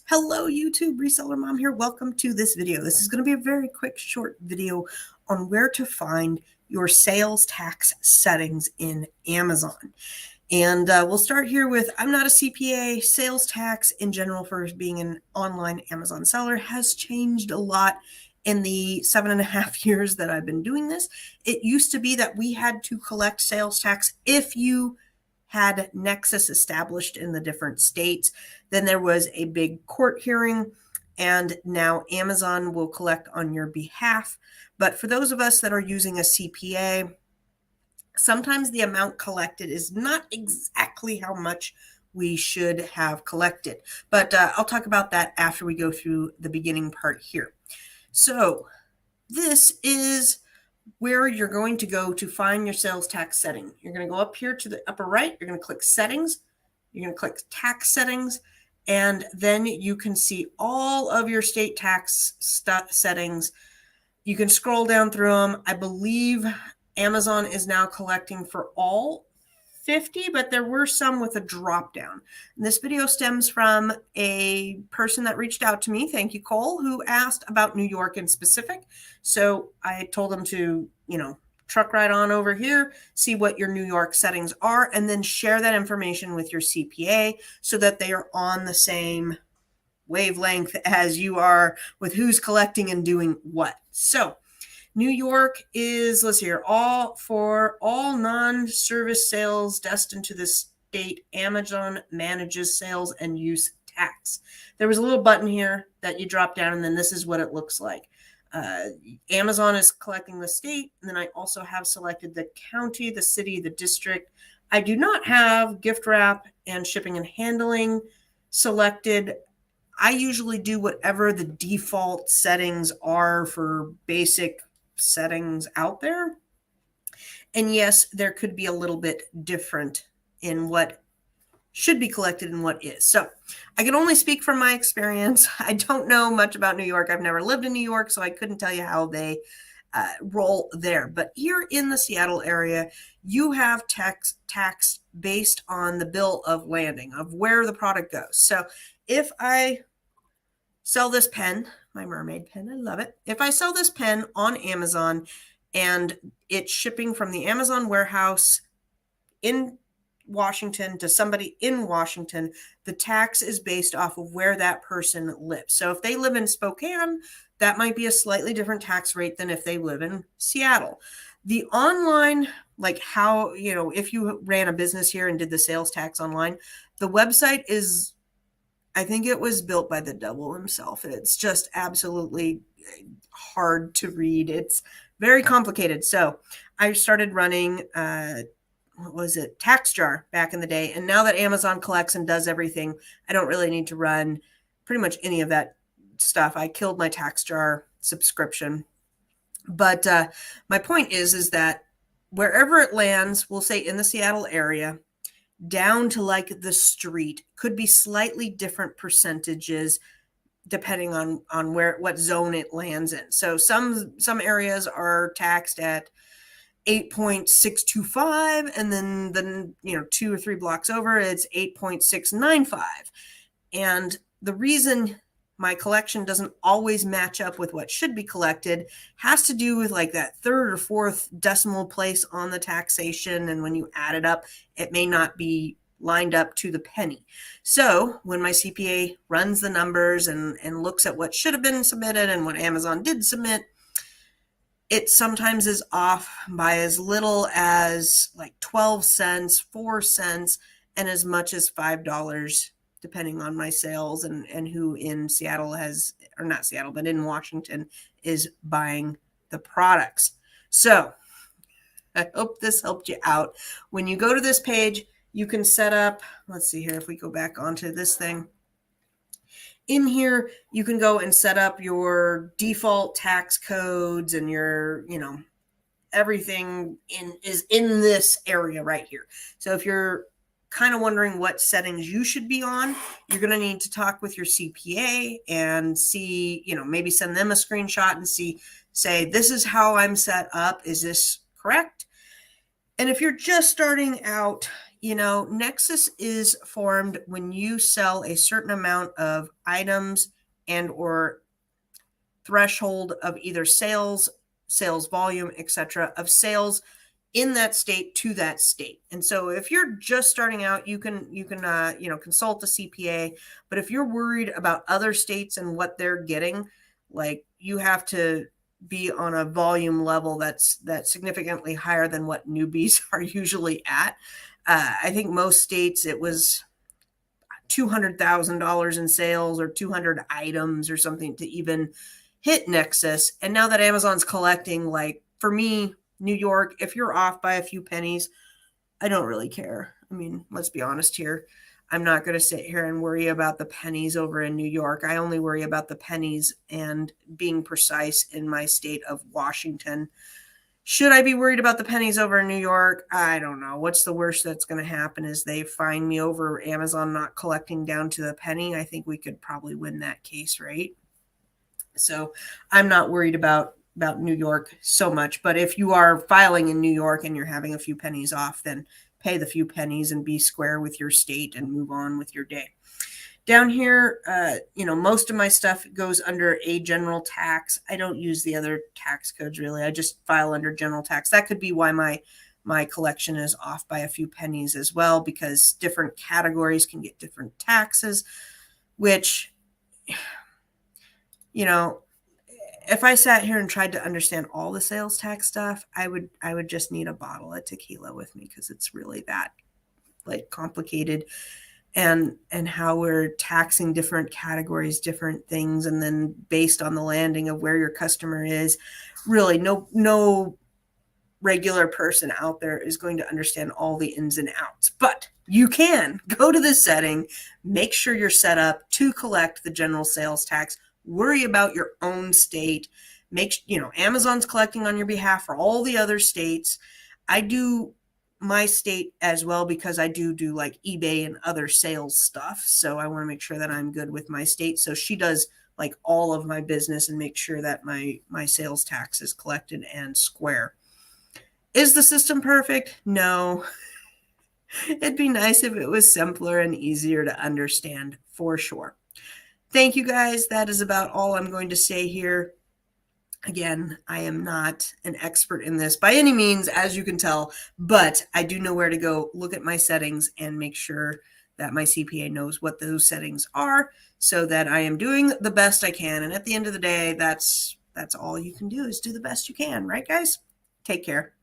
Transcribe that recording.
Hello YouTube, Reseller Mom here. Welcome to this video. This is going to be a very quick short video on where to find your sales tax settings in Amazon. And we'll start here with, I'm not a CPA. Sales tax in general for being an online Amazon seller has changed a lot in the 7.5 years that I've been doing this. It used to be that we had to collect sales tax if you had Nexus established in the different states. Then there was a big court hearing, and now Amazon will collect on your behalf. But for those of us that are using a CPA, sometimes the amount collected is not exactly how much we should have collected. But I'll talk about that after we go through the beginning part here. So this is where you're going to go to find your sales tax setting. You're going to go up here to the upper right. You're going to click settings. You're going to click tax settings. And then you can see all of your state tax settings. You can scroll down through them. I believe Amazon is now collecting for all 50, but there were some with a drop down. And this video stems from a person that reached out to me, thank you, Cole, who asked about New York in specific. So I told him to, truck right on over here, see what your New York settings are, and then share that information with your CPA so that they are on the same wavelength as you are with who's collecting and doing what. So New York is, let's see here, for all non-service sales destined to the state, Amazon manages sales and use tax. There was a little button here that you drop down, and then this is what it looks like. Amazon is collecting the state, and then I also have selected the county, the city, the district. I do not have gift wrap and shipping and handling selected. I usually do whatever the default settings are for basic settings out there. And yes, there could be a little bit different in what should be collected and what is. So I can only speak from my experience. I don't know much about New York. I've never lived in New York, so I couldn't tell you how they roll there. But here in the Seattle area, you have tax based on the bill of landing, of where the product goes. So if I sell this pen, my mermaid pen, I love it. If I sell this pen on Amazon and it's shipping from the Amazon warehouse in Washington to somebody in Washington, the tax is based off of where that person lives. So if they live in Spokane, that might be a slightly different tax rate than if they live in Seattle. The online, like how, if you ran a business here and did the sales tax online, the website is, I think it was built by the devil himself. It's just absolutely hard to read. It's very complicated. So I started running, TaxJar back in the day. And now that Amazon collects and does everything, I don't really need to run pretty much any of that stuff. I killed my TaxJar subscription. But my point is that wherever it lands, we'll say in the Seattle area, down to like the street, could be slightly different percentages depending on what zone it lands in. So some areas are taxed at 8.625, and then 2 or 3 blocks over it's 8.695. And the reason my collection doesn't always match up with what should be collected has to do with like that 3rd or 4th decimal place on the taxation. And when you add it up, it may not be lined up to the penny. So when my CPA runs the numbers and looks at what should have been submitted and what Amazon did submit, it sometimes is off by as little as like 12 cents, 4 cents, and as much as $5, depending on my sales and who in Seattle or not Seattle, but in Washington is buying the products. So I hope this helped you out. When you go to this page, you can set up, let's see here, if we go back onto this thing. In here, you can go and set up your default tax codes and your, everything is in this area right here. So if you're kind of wondering what settings you should be on, you're going to need to talk with your CPA and see, maybe send them a screenshot and say, this is how I'm set up. Is this correct? And if you're just starting out, You know, Nexus is formed when you sell a certain amount of items and or threshold of either sales, sales volume, etc., of sales in that state to that state. And so if you're just starting out, you can consult a CPA, but if you're worried about other states and what they're getting, like, you have to be on a volume level that's significantly higher than what newbies are usually at. I think most states it was $200,000 in sales or 200 items or something to even hit Nexus. And now that Amazon's collecting, like, for me, New York, if you're off by a few pennies, I don't really care. I mean, let's be honest here. I'm not going to sit here and worry about the pennies over in New York. I only worry about the pennies and being precise in my state of Washington. Should I be worried about the pennies over in New York? I don't know. What's the worst that's going to happen is they find me over Amazon not collecting down to the penny. I think we could probably win that case, right? So I'm not worried about New York so much. But if you are filing in New York and you're having a few pennies off, then pay the few pennies and be square with your state and move on with your day. Down here, most of my stuff goes under a general tax. I don't use the other tax codes really. I just file under general tax. That could be why my collection is off by a few pennies as well, because different categories can get different taxes, which, if I sat here and tried to understand all the sales tax stuff, I would just need a bottle of tequila with me, because it's really that complicated. And how we're taxing different categories, different things, and then based on the landing of where your customer is, really no regular person out there is going to understand all the ins and outs. But you can go to the setting, make sure you're set up to collect the general sales tax, worry about your own state, Amazon's collecting on your behalf for all the other states. I do my state as well because I do like eBay and other sales stuff. So I want to make sure that I'm good with my state. So she does like all of my business and make sure that my sales tax is collected and square. Is the system perfect? No. It'd be nice if it was simpler and easier to understand, for sure. Thank you guys. That is about all I'm going to say here. Again, I am not an expert in this by any means, as you can tell, but I do know where to go look at my settings and make sure that my CPA knows what those settings are so that I am doing the best I can. And at the end of the day, that's all you can do is do the best you can, right, guys? Take care.